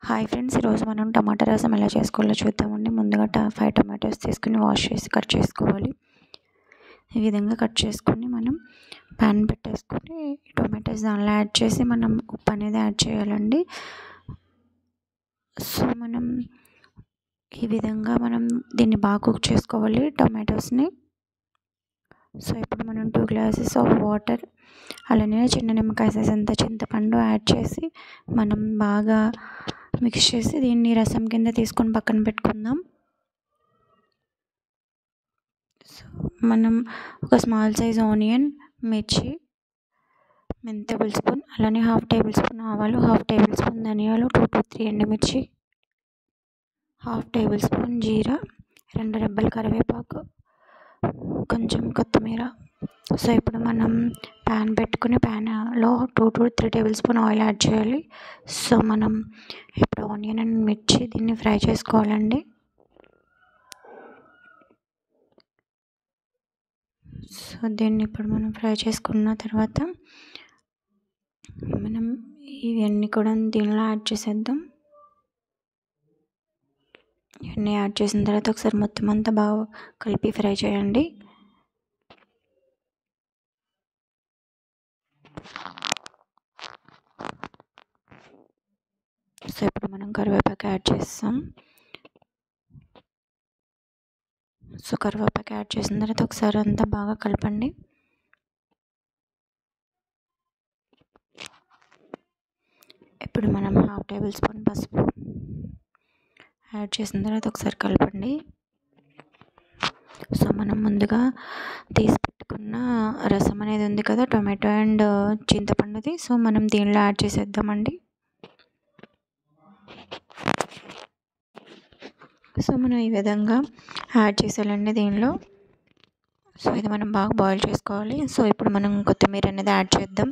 Hi friends, ఈరోజు మనం టమాటా రసం ఎలా చేసుకోవాలో చూద్దామండి. ముందుగా 5 టమాటోస్ తీసుకుని వాష్ చేసి కట్ చేసుకోవాలి. ఈ విధంగా కట్ చేసుకొని మనం ప్యాన్ పెట్టేసుకొని టొమాటోస్ దానిలో యాడ్ చేసి మనం ఉప్పు అనేది యాడ్ చేయాలండి. సో మనం ఈ విధంగా దీన్ని బాగా కుక్ చేసుకోవాలి టొమాటోస్ని. సో ఇప్పుడు మనం 2 గ్లాసెస్ ఆఫ్ వాటర్, అలానే చిన్న నిమ్మకాయ సైజ్ అంత చింతపండు యాడ్ చేసి మనం బాగా మిక్స్ చేసి దీన్ని రసం కింద తీసుకొని పక్కన పెట్టుకుందాం. సో మనం ఒక స్మాల్ సైజ్ ఆనియన్, మిర్చి, టేబుల్ స్పూన్, అలానే 1/2 టేబుల్ స్పూన్ ఆవాలు, 1/2 టేబుల్ స్పూన్ ధనియాలు, 2 to 3 ఎండుమిర్చి, 1/2 టేబుల్ స్పూన్ జీరా, 2 రెబ్బలు కరివేపాకు, కొంచెం కొత్తిమీర. సో ఇప్పుడు మనం ప్యాన్ పెట్టుకుని ప్యాన్లో 2 to 3 table spoon oil add చేయాలి. సో మనం ఇప్పుడు ఆనియన్ అండ్ మిర్చి దీన్ని ఫ్రై చేసుకోవాలండి. సో దీన్ని ఇప్పుడు మనం ఫ్రై చేసుకున్న తర్వాత మనం ఇవన్నీ కూడా దీనిలో యాడ్ చేసేద్దాం. ఇవన్నీ యాడ్ చేసిన తర్వాత ఒకసారి మొత్తం అంతా బాగా కలిపి ఫ్రై చేయండి. సో ఇప్పుడు మనం కరివేపాకు యాడ్ చేస్తాం. సో కరివేపాకు యాడ్ చేసిన తర్వాత ఒకసారి అంతా బాగా కలపండి. ఇప్పుడు మనం 1/2 టేబుల్ స్పూన్ పసుపు యాడ్ చేసిన తర్వాత ఒకసారి కలపండి. సో మనం ముందుగా తీసి పెట్టుకున్న రసం అనేది ఉంది కదా, టొమాటో అండ్ చింతపండుది. సో మనం దీనిలో యాడ్ చేసేద్దామండి. సో మనం ఈ విధంగా యాడ్ చేసేయాలండి దీనిలో. సో ఇది మనం బాగా బాయిల్ చేసుకోవాలి. సో ఇప్పుడు మనం కొత్తిమీర అనేది యాడ్ చేద్దాం.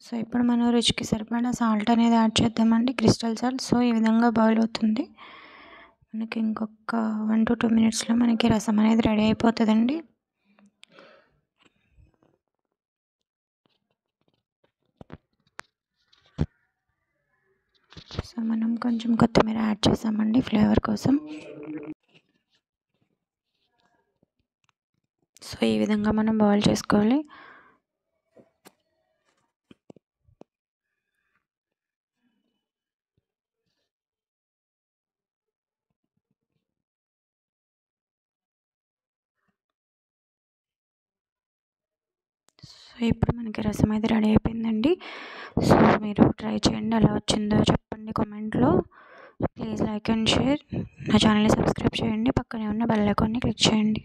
సో ఇప్పుడు మనం రుచికి సరిపడా సాల్ట్ అనేది యాడ్ చేద్దామండి, క్రిస్టల్ సాల్ట్. సో ఈ విధంగా బాయిల్ అవుతుంది. మనకి ఇంకొక 1 to 2 మినిట్స్లో మనకి రసం అనేది రెడీ అయిపోతుందండి. సో మనం కొంచెం కొత్తిమీర యాడ్ చేసామండి ఫ్లేవర్ కోసం. సో ఈ విధంగా మనం బాయిల్ చేసుకోవాలి. సో ఇప్పుడు మనకి రసం అయితే రెడీ అయిపోయిందండి. సో మీరు ట్రై చేయండి, ఎలా వచ్చిందో చెప్పండి కామెంట్లో. Please like and share. నా ఛానల్ని సబ్స్క్రైబ్ చేయండి, పక్కనే ఉన్న బెల్ ఐకాన్ని క్లిక్ చేయండి.